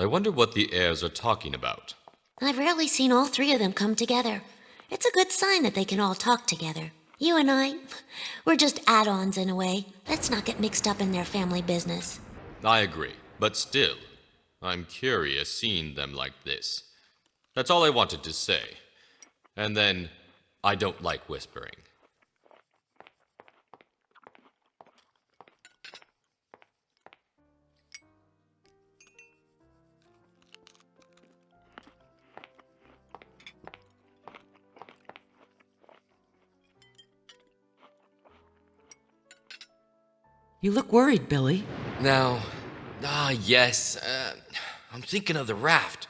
I wonder what the heirs are talking about. I've rarely seen all three of them come together. It's a good sign that they can all talk together. You and I, we're just add-ons in a way. Let's not get mixed up in their family business. I agree, but still, I'm curious seeing them like this. That's all I wanted to say. And then, I don't like whispering. You look worried, Billy. Yes. I'm thinking of the raft.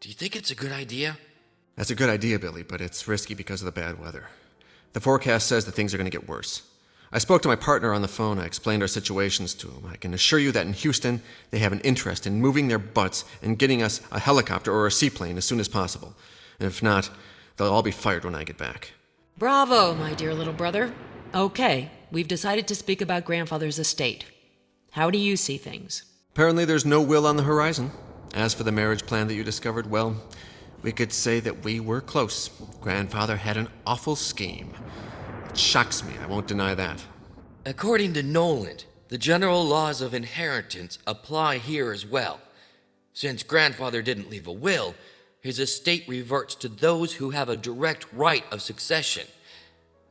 Do you think it's a good idea? That's a good idea, Billy, but it's risky because of the bad weather. The forecast says that things are going to get worse. I spoke to my partner on the phone. I explained our situations to him. I can assure you that in Houston, they have an interest in moving their butts and getting us a helicopter or a seaplane as soon as possible. And if not, they'll all be fired when I get back. Bravo, my dear little brother. Okay, we've decided to speak about Grandfather's estate. How do you see things? Apparently there's no will on the horizon. As for the marriage plan that you discovered, well, we could say that we were close. Grandfather had an awful scheme. It shocks me, I won't deny that. According to Noland, the general laws of inheritance apply here as well. Since Grandfather didn't leave a will, his estate reverts to those who have a direct right of succession.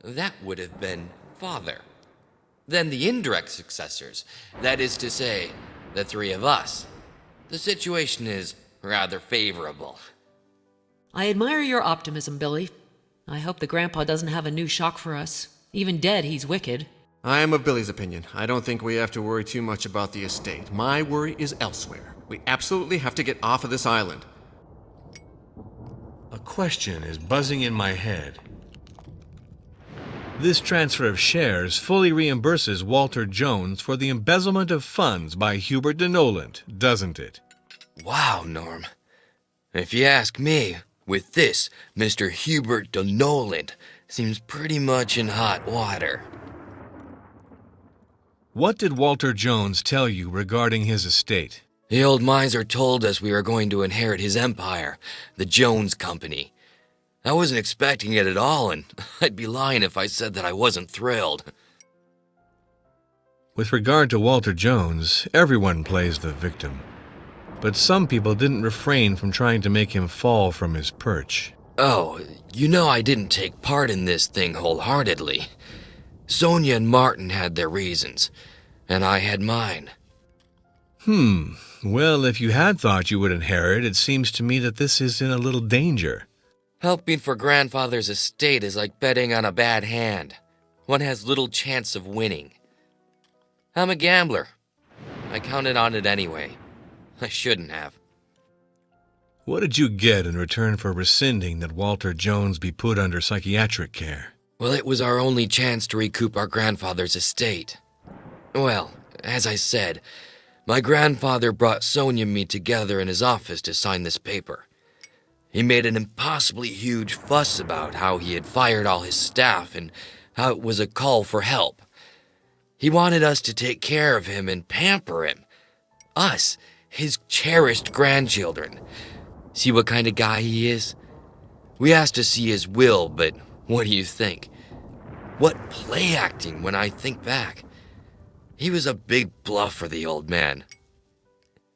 That would have been Father. Then the indirect successors, that is to say, the three of us. The situation is rather favorable. I admire your optimism, Billy. I hope the Grandpa doesn't have a new shock for us. Even dead, he's wicked. I am of Billy's opinion. I don't think we have to worry too much about the estate. My worry is elsewhere. We absolutely have to get off of this island. A question is buzzing in my head. This transfer of shares fully reimburses Walter Jones for the embezzlement of funds by Hubert de Noland, doesn't it? Wow, Norm. If you ask me, with this, Mr. Hubert de Noland seems pretty much in hot water. What did Walter Jones tell you regarding his estate? The old miser told us we were going to inherit his empire, the Jones Company. I wasn't expecting it at all, and I'd be lying if I said that I wasn't thrilled. With regard to Walter Jones, everyone plays the victim. But some people didn't refrain from trying to make him fall from his perch. Oh, you know I didn't take part in this thing wholeheartedly. Sonia and Martin had their reasons, and I had mine. Well, if you had thought you would inherit, it seems to me that this is in a little danger. Helping for Grandfather's estate is like betting on a bad hand. One has little chance of winning. I'm a gambler. I counted on it anyway. I shouldn't have. What did you get in return for rescinding that Walter Jones be put under psychiatric care? Well, it was our only chance to recoup our grandfather's estate. Well, as I said, my grandfather brought Sonia and me together in his office to sign this paper. He made an impossibly huge fuss about how he had fired all his staff and how it was a call for help. He wanted us to take care of him and pamper him. Us, his cherished grandchildren. See what kind of guy he is? We asked to see his will, but what do you think? What play acting when I think back. He was a big bluffer, the old man.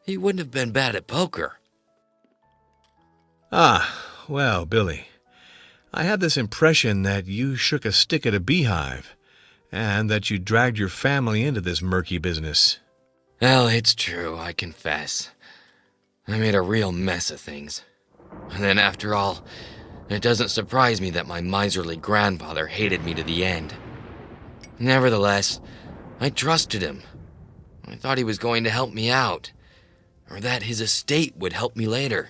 He wouldn't have been bad at poker. Well, Billy, I had this impression that you shook a stick at a beehive, and that you dragged your family into this murky business. Well, it's true, I confess. I made a real mess of things. And then after all, it doesn't surprise me that my miserly grandfather hated me to the end. Nevertheless, I trusted him. I thought he was going to help me out, or that his estate would help me later.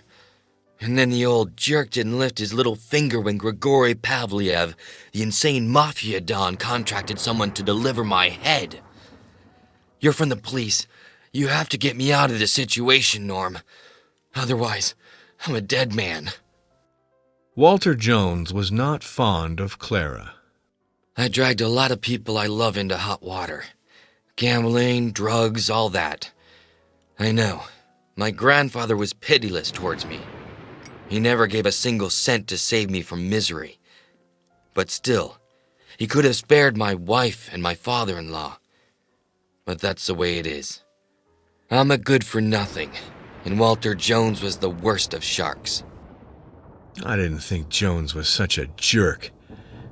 And then the old jerk didn't lift his little finger when Grigory Pavliev, the insane mafia don, contracted someone to deliver my head. You're from the police. You have to get me out of this situation, Norm. Otherwise, I'm a dead man. Walter Jones was not fond of Clara. I dragged a lot of people I love into hot water. Gambling, drugs, all that. I know. My grandfather was pitiless towards me. He never gave a single cent to save me from misery. But still, he could have spared my wife and my father-in-law. But that's the way it is. I'm a good for nothing, and Walter Jones was the worst of sharks. I didn't think Jones was such a jerk.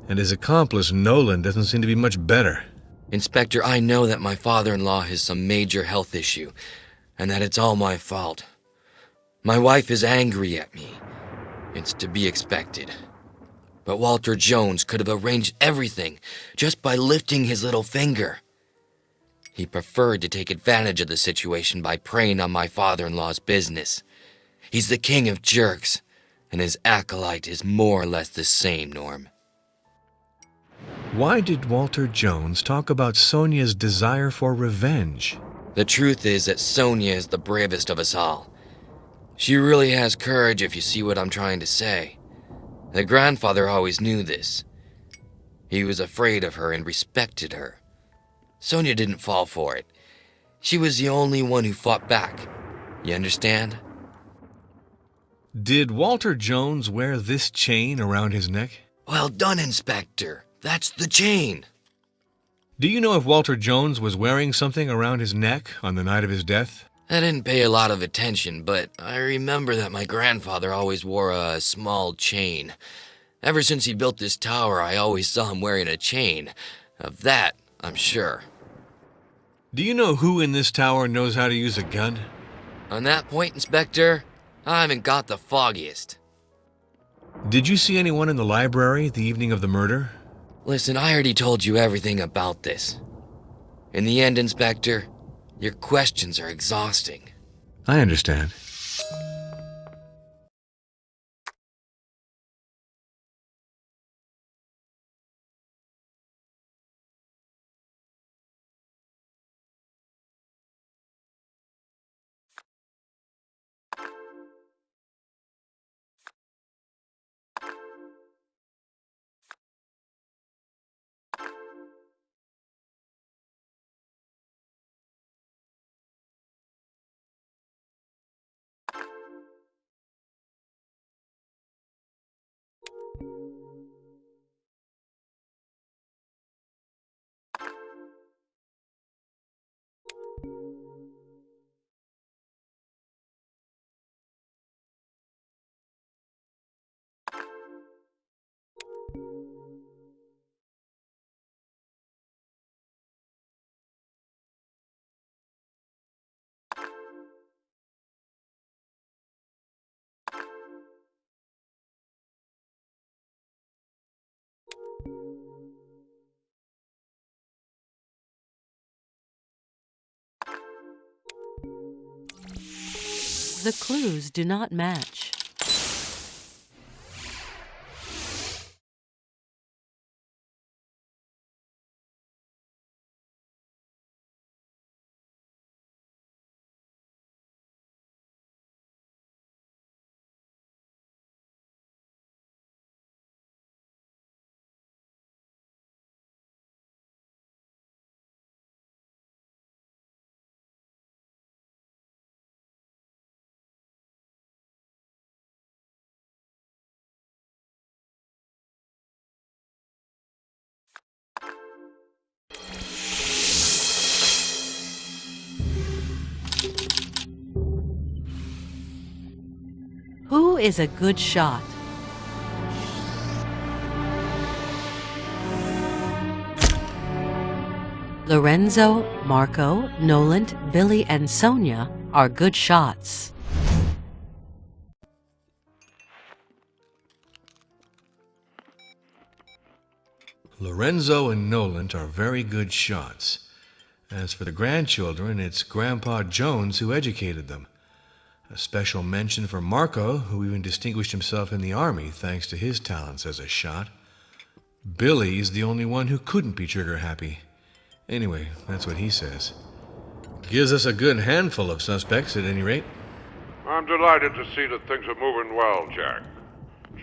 And his accomplice, Nolan, doesn't seem to be much better. Inspector, I know that my father-in-law has some major health issue, and that it's all my fault. My wife is angry at me. It's to be expected. But Walter Jones could have arranged everything just by lifting his little finger. He preferred to take advantage of the situation by preying on my father-in-law's business. He's the king of jerks, and his acolyte is more or less the same, Norm. Why did Walter Jones talk about Sonia's desire for revenge? The truth is that Sonia is the bravest of us all. She really has courage, if you see what I'm trying to say. The grandfather always knew this. He was afraid of her and respected her. Sonia didn't fall for it. She was the only one who fought back. You understand? Did Walter Jones wear this chain around his neck? Well done, Inspector. That's the chain. Do you know if Walter Jones was wearing something around his neck on the night of his death? I didn't pay a lot of attention, but I remember that my grandfather always wore a small chain. Ever since he built this tower, I always saw him wearing a chain. Of that, I'm sure. Do you know who in this tower knows how to use a gun? On that point, Inspector, I haven't got the foggiest. Did you see anyone in the library the evening of the murder? Listen, I already told you everything about this. In the end, Inspector, your questions are exhausting. I understand. The clues do not match. Who is a good shot? Lorenzo, Marco, Nolan, Billy, and Sonia are good shots. Lorenzo and Nolan are very good shots. As for the grandchildren, it's Grandpa Jones who educated them. A special mention for Marco, who even distinguished himself in the army thanks to his talents as a shot. Billy's the only one who couldn't be trigger happy. Anyway, that's what he says. Gives us a good handful of suspects at any rate. I'm delighted to see that things are moving well, Jack.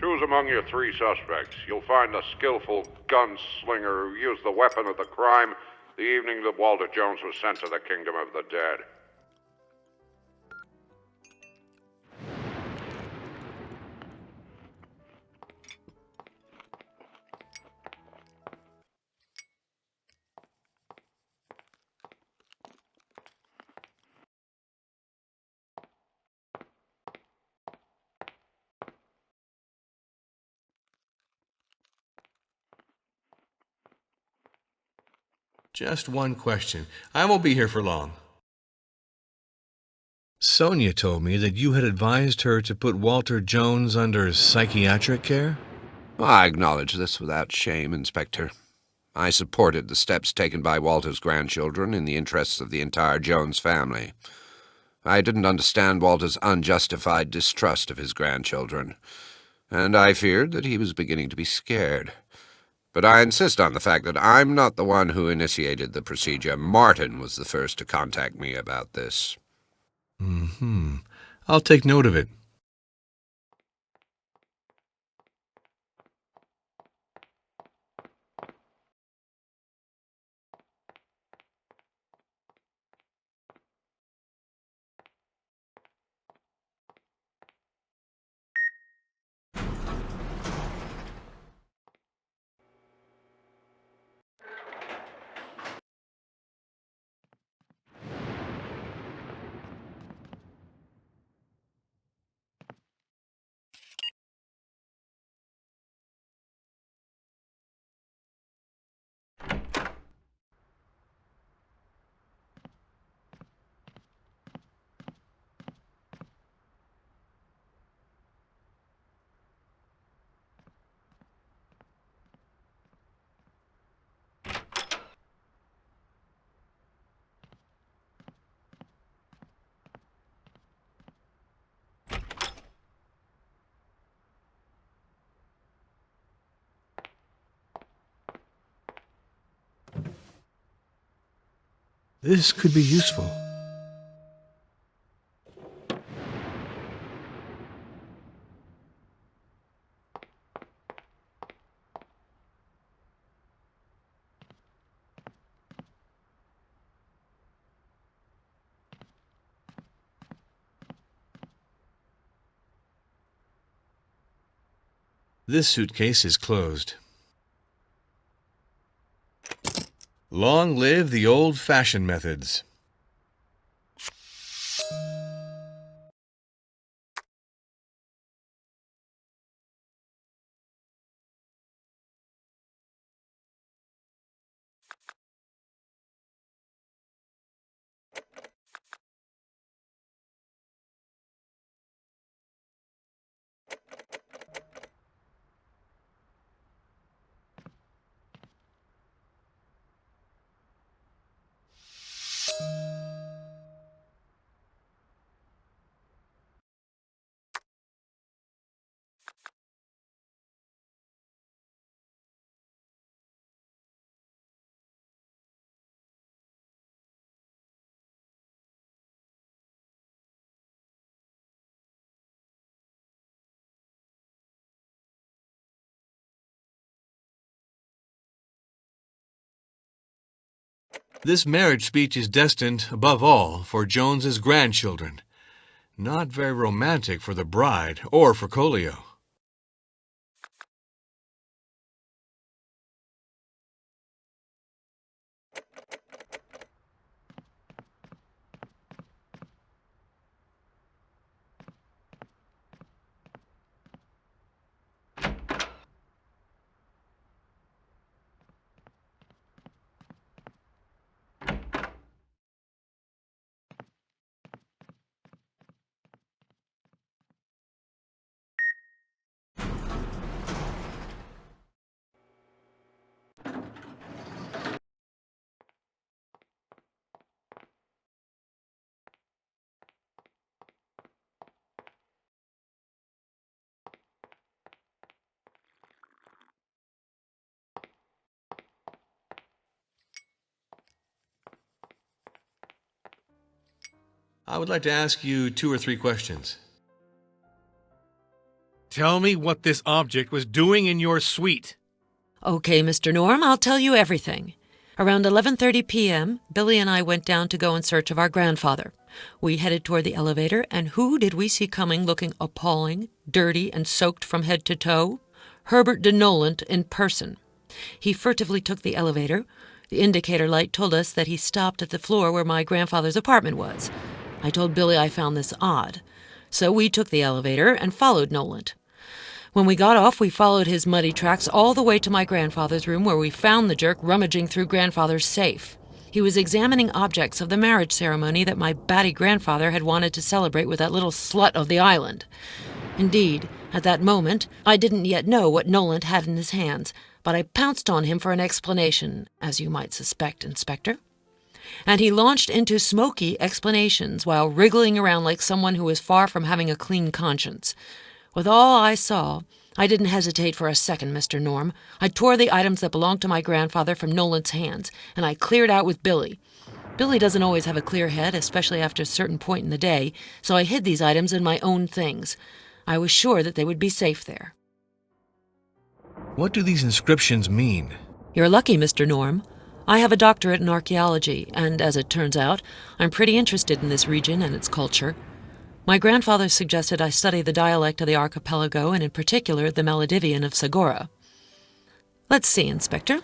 Choose among your three suspects. You'll find the skillful gunslinger who used the weapon of the crime the evening that Walter Jones was sent to the kingdom of the dead. Just one question. I won't be here for long. Sonia told me that you had advised her to put Walter Jones under psychiatric care? I acknowledge this without shame, Inspector. I supported the steps taken by Walter's grandchildren in the interests of the entire Jones family. I didn't understand Walter's unjustified distrust of his grandchildren, and I feared that he was beginning to be scared. But I insist on the fact that I'm not the one who initiated the procedure. Martin was the first to contact me about this. I'll take note of it. This could be useful. This suitcase is closed. Long live the old-fashioned methods. This marriage speech is destined, above all, for Jones's grandchildren. Not very romantic for the bride or for Colio. I would like to ask you 2 or 3 questions. Tell me what this object was doing in your suite. Okay, Mr. Norm, I'll tell you everything. Around 11:30 p.m., Billy and I went down to go in search of our grandfather. We headed toward the elevator, and who did we see coming looking appalling, dirty, and soaked from head to toe? Herbert de Nolant in person. He furtively took the elevator. The indicator light told us that he stopped at the floor where my grandfather's apartment was. I told Billy I found this odd. So we took the elevator and followed Nolant. When we got off, we followed his muddy tracks all the way to my grandfather's room, where we found the jerk rummaging through grandfather's safe. He was examining objects of the marriage ceremony that my batty grandfather had wanted to celebrate with that little slut of the island. Indeed, at that moment, I didn't yet know what Nolan had in his hands, but I pounced on him for an explanation, as you might suspect, Inspector. And he launched into smoky explanations while wriggling around like someone who was far from having a clean conscience. With all I saw, I didn't hesitate for a second, Mr. Norm. I tore the items that belonged to my grandfather from Nolan's hands, and I cleared out with Billy. Billy doesn't always have a clear head, especially after a certain point in the day, so I hid these items in my own things. I was sure that they would be safe there. What do these inscriptions mean? You're lucky, Mr. Norm. I have a doctorate in archaeology, and as it turns out, I'm pretty interested in this region and its culture. My grandfather suggested I study the dialect of the archipelago, and in particular the Maledivian of Segura. Let's see, Inspector.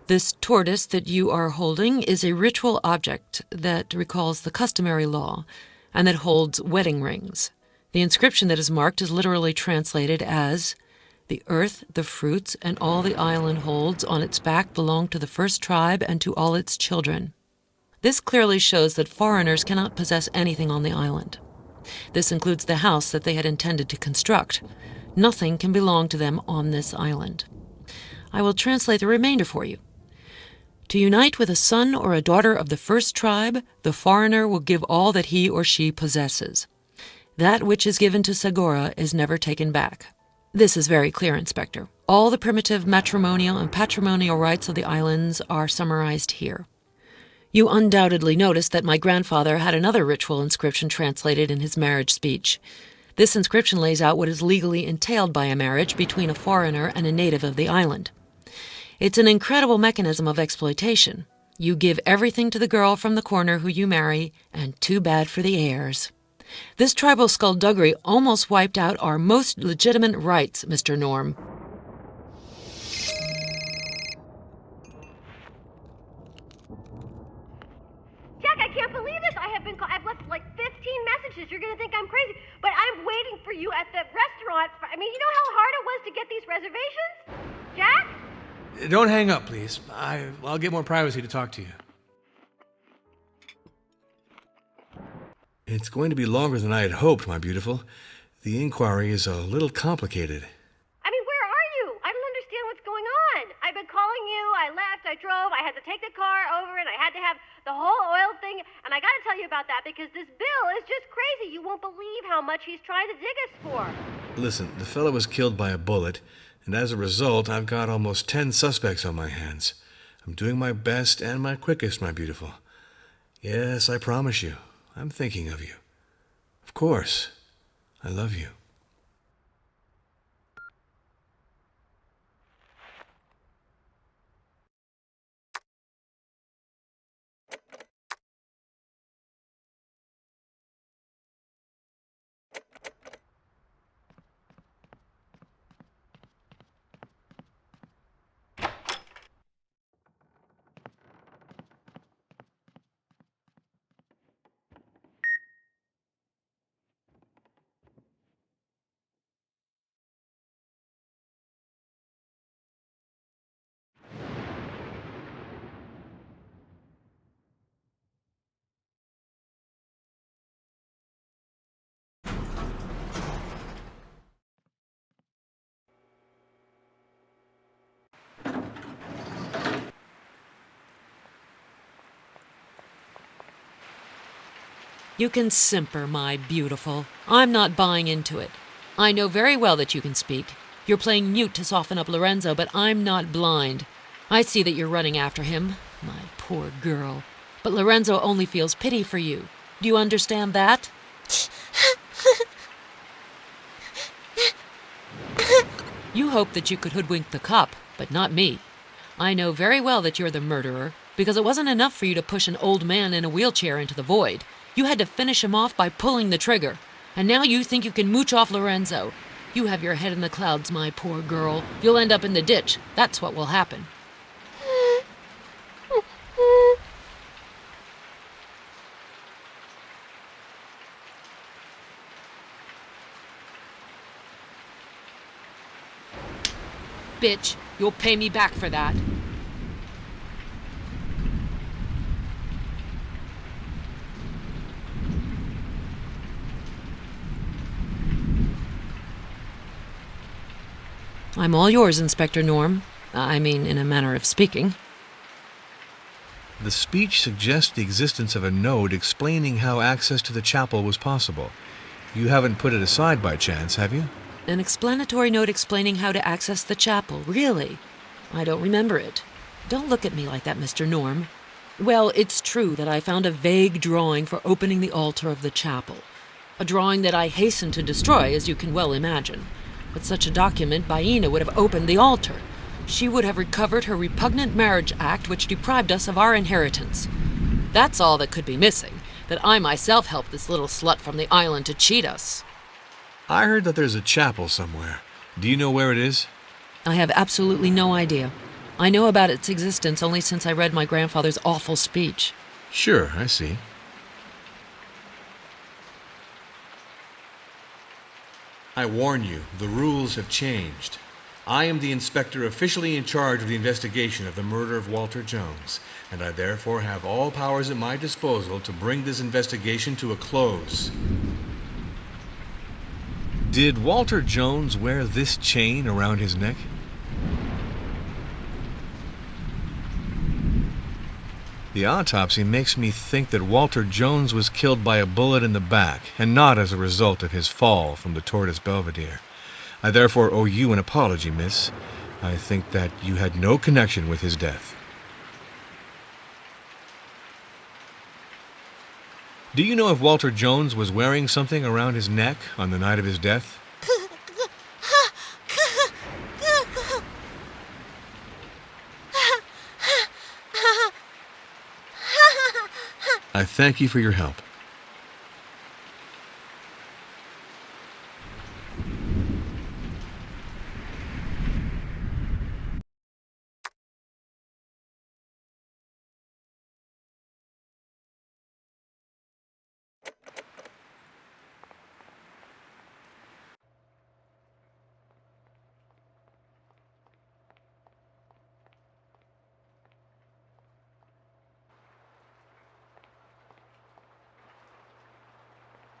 This tortoise that you are holding is a ritual object that recalls the customary law, and that holds wedding rings. The inscription that is marked is literally translated as, "The earth, the fruits, and all the island holds on its back belong to the first tribe and to all its children." This clearly shows that foreigners cannot possess anything on the island. This includes the house that they had intended to construct. Nothing can belong to them on this island. I will translate the remainder for you. To unite with a son or a daughter of the first tribe, the foreigner will give all that he or she possesses. That which is given to Segura is never taken back. This is very clear, Inspector. All the primitive matrimonial and patrimonial rights of the islands are summarized here. You undoubtedly noticed that my grandfather had another ritual inscription translated in his marriage speech. This inscription lays out what is legally entailed by a marriage between a foreigner and a native of the island. It's an incredible mechanism of exploitation. You give everything to the girl from the corner who you marry, and too bad for the heirs. This tribal skullduggery almost wiped out our most legitimate rights, Mr. Norm. Jack, I can't believe this. I've left like 15 messages. You're going to think I'm crazy. But I'm waiting for you at the restaurant. I mean, you know how hard it was to get these reservations? Jack? Don't hang up, please. I'll get more privacy to talk to you. It's going to be longer than I had hoped, my beautiful. The inquiry is a little complicated. I mean, where are you? I don't understand what's going on. I've been calling you. I left. I drove. I had to take the car over, and I had to have the whole oil thing. And I got to tell you about that because this bill is just crazy. You won't believe how much he's trying to dig us for. Listen, the fellow was killed by a bullet, and as a result, I've got almost 10 suspects on my hands. I'm doing my best and my quickest, my beautiful. Yes, I promise you, I'm thinking of you. Of course, I love you. You can simper, my beautiful. I'm not buying into it. I know very well that you can speak. You're playing mute to soften up Lorenzo, but I'm not blind. I see that you're running after him, my poor girl. But Lorenzo only feels pity for you. Do you understand that? You hoped that you could hoodwink the cop, but not me. I know very well that you're the murderer, because it wasn't enough for you to push an old man in a wheelchair into the void. You had to finish him off by pulling the trigger. And now you think you can mooch off Lorenzo. You have your head in the clouds, my poor girl. You'll end up in the ditch. That's what will happen. bitch. You'll pay me back for that. I'm all yours, Inspector Norm. I mean, in a manner of speaking. The speech suggests the existence of a note explaining how access to the chapel was possible. You haven't put it aside by chance, have you? An explanatory note explaining how to access the chapel, really? I don't remember it. Don't look at me like that, Mr. Norm. Well, it's true that I found a vague drawing for opening the altar of the chapel. A drawing that I hastened to destroy, as you can well imagine. With such a document, Baina would have opened the altar. She would have recovered her repugnant marriage act which deprived us of our inheritance. That's all that could be missing, that I myself helped this little slut from the island to cheat us. I heard that there's a chapel somewhere. Do you know where it is? I have absolutely no idea. I know about its existence only since I read my grandfather's awful speech. Sure, I see. I warn you, the rules have changed. I am the inspector officially in charge of the investigation of the murder of Walter Jones, and I therefore have all powers at my disposal to bring this investigation to a close. Did Walter Jones wear this chain around his neck? The autopsy makes me think that Walter Jones was killed by a bullet in the back, and not as a result of his fall from the Tortoise Belvedere. I therefore owe you an apology, miss. I think that you had no connection with his death. Do you know if Walter Jones was wearing something around his neck on the night of his death? I thank you for your help.